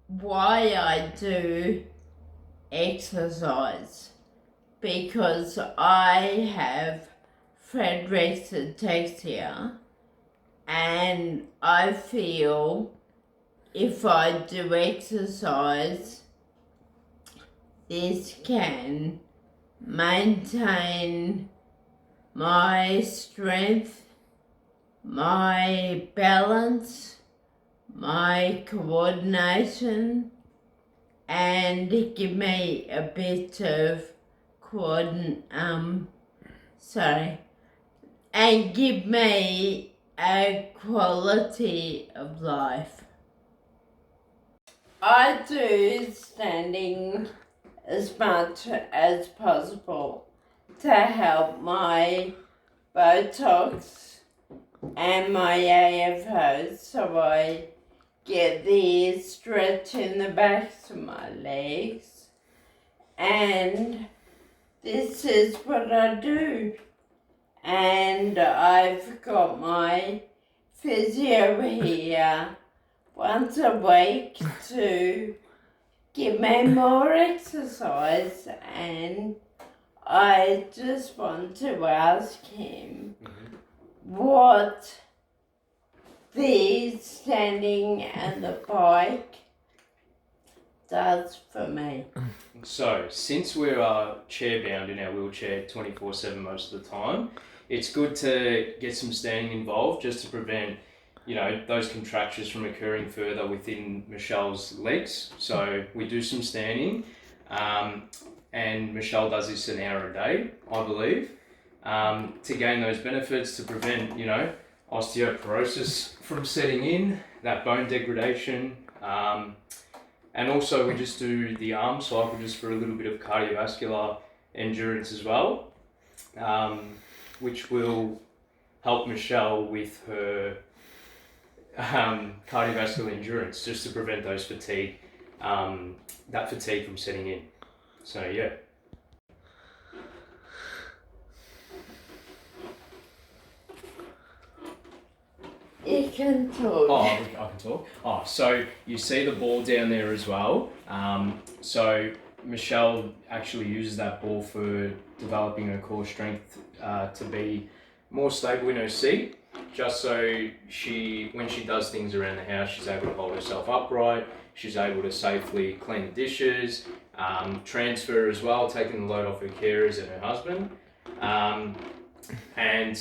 why I do exercise, because I have Friedreich's ataxia, and I feel if I do exercise, this can maintain my strength, my balance, my coordination, and give me a bit of and give me a quality of life. I do standing as much as possible to help my Botox and my AFO, so I get the stretch in the backs of my legs, and this is what I do. And I've got my physio here once a week to give me more exercise, and I just want to ask him what the standing and the bike does for me. So, since we are chair bound in our wheelchair 24/7 most of the time, it's good to get some standing involved just to prevent, those contractures from occurring further within Michelle's legs. So we do some standing, and Michelle does this an hour a day, I believe, to gain those benefits, to prevent, osteoporosis from setting in, that bone degradation, and also we just do the arm cycle just for a little bit of cardiovascular endurance as well, which will help Michelle with her cardiovascular endurance, just to prevent those fatigue from setting in. So yeah. You can talk. I can talk. So you see the ball down there as well. So Michelle actually uses that ball for developing her core strength to be more stable in her seat, just so when she does things around the house, she's able to hold herself upright, she's able to safely clean the dishes, transfer as well, taking the load off her carers and her husband. And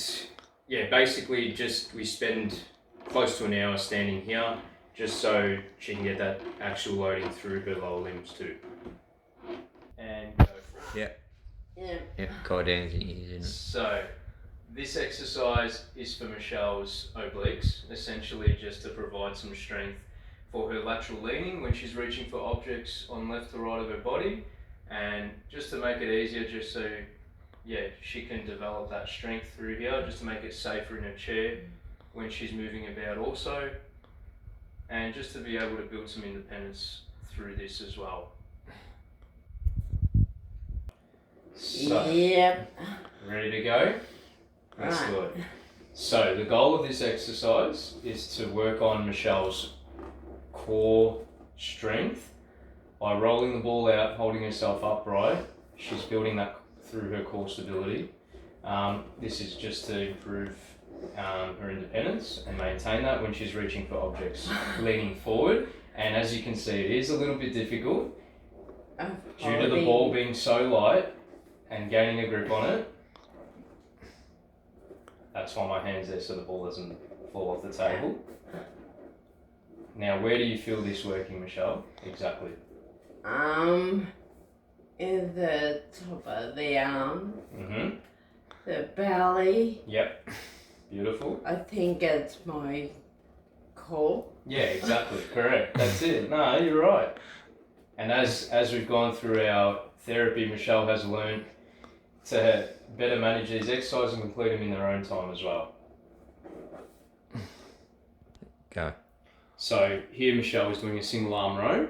yeah, basically we spend close to an hour standing here, just so she can get that actual loading through her lower limbs too. And go for it. Yeah. Go down, isn't it? So this exercise is for Michelle's obliques, essentially just to provide some strength for her lateral leaning when she's reaching for objects on left or right of her body, and just to make it easier, just so she can develop that strength through here, just to make it safer in her chair when she's moving about also, and just to be able to build some independence through this as well. So, Yep. ready to go? Let's do it. So the goal of this exercise is to work on Michelle's core strength by rolling the ball out, holding herself upright. She's building that through her core stability. This is just to improve her independence and maintain that when she's reaching for objects, leaning forward. And as you can see, it is a little bit difficult due to the ball being so light and gaining a grip on it. That's why my hand's there, so the ball doesn't fall off the table. Now, where do you feel this working, Michelle? Exactly. In the top of the arm, Mm-hmm. the belly. Yep. Beautiful. I think it's my core. Yeah, exactly. Correct. That's it. No, you're right. And as we've gone through our therapy, Michelle has learned to better manage these exercises and complete them in their own time as well. Go. So here Michelle is doing a single arm row.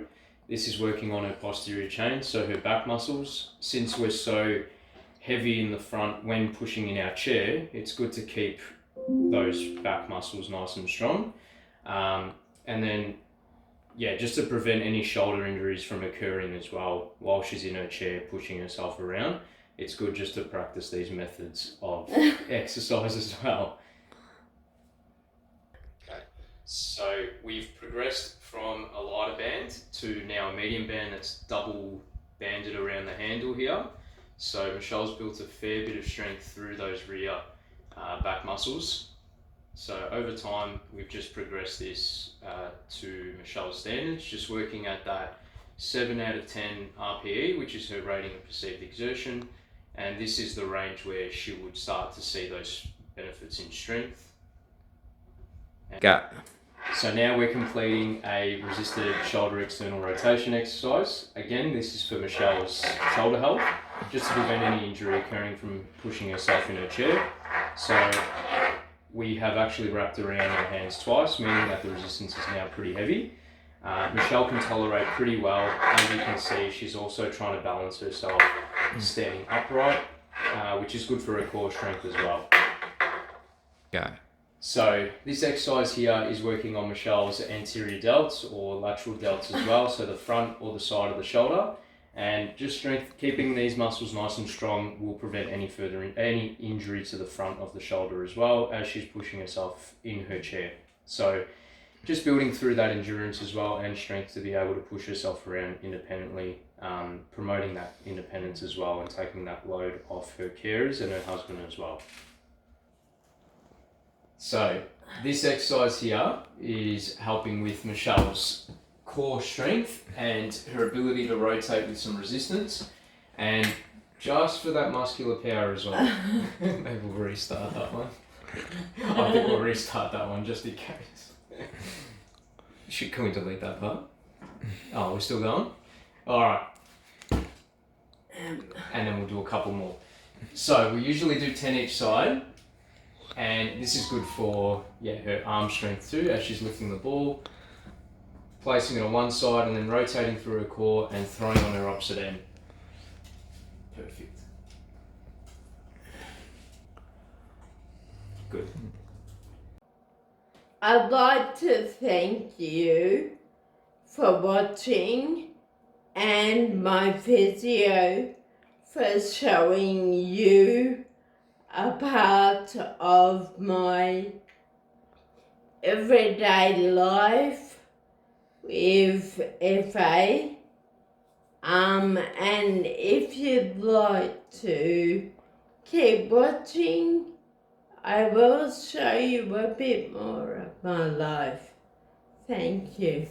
This is working on her posterior chain, so her back muscles. Since we're so heavy in the front when pushing in our chair, it's good to keep those back muscles nice and strong. And then yeah, just to prevent any shoulder injuries from occurring as well while she's in her chair pushing herself around. It's good just to practice these methods of exercise as well. Okay, so we've progressed from a lighter band to now a medium band that's double banded around the handle here. So Michelle's built a fair bit of strength through those rear back muscles. So over time, we've just progressed this to Michelle's standards, just working at that 7 out of 10 RPE, which is her rating of perceived exertion. And this is the range where she would start to see those benefits in strength. Go. So now we're completing a resisted shoulder external rotation exercise. Again, this is for Michelle's shoulder health, just to prevent any injury occurring from pushing herself in her chair. So we have actually wrapped around her hands twice, meaning that the resistance is now pretty heavy. Michelle can tolerate pretty well. As you can see, she's also trying to balance herself standing upright, which is good for her core strength as well. Go. So this exercise here is working on Michelle's anterior delts or lateral delts as well, so the front or the side of the shoulder. And just keeping these muscles nice and strong will prevent any injury to the front of the shoulder as well as she's pushing herself in her chair. So just building through that endurance as well and strength to be able to push herself around independently, promoting that independence as well and taking that load off her carers and her husband as well. So this exercise here is helping with Michelle's core strength and her ability to rotate with some resistance, and just for that muscular power as well. Maybe we'll restart that one. I think we'll restart that one just in case. Can we delete that part? Oh, we're still going? Alright. And then we'll do a couple more. So we usually do 10 each side, and this is good for her arm strength too as she's lifting the ball, placing it on one side and then rotating through her core and throwing on her opposite end. Perfect. Good. I'd like to thank you for watching and my physio for showing you a part of my everyday life with FA. And if you'd like to keep watching, I will show you a bit more of my life. Thank you.